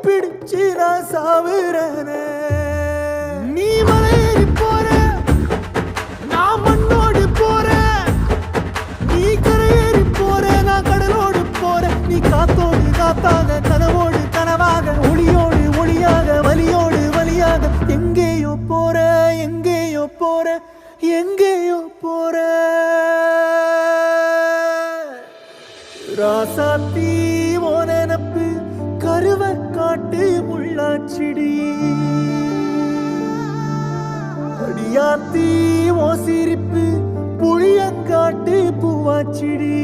பிடிச்சு நான் சாவுறேனே. நீ மலையேறி போற, நான் மண்ணோடு போறேன். நீ கரையேறி போற, நான் கடலோடு போறேன். நீ காத்தோடு காத்தாக, கனவோடு கனவாக, ஒளியோடு ஒளியாக, வலியோடு வலியாக, எங்கேயோ போற, எங்கேயோ போற, எங்கேயோ போற. ராசாத்தி ஓ நினப்பு கருவ காட்டு முள்ளாச்சிடி. அடியாத்தி ஓ சிரிப்பு புளியங்காட்டு பூவாச்சிடி.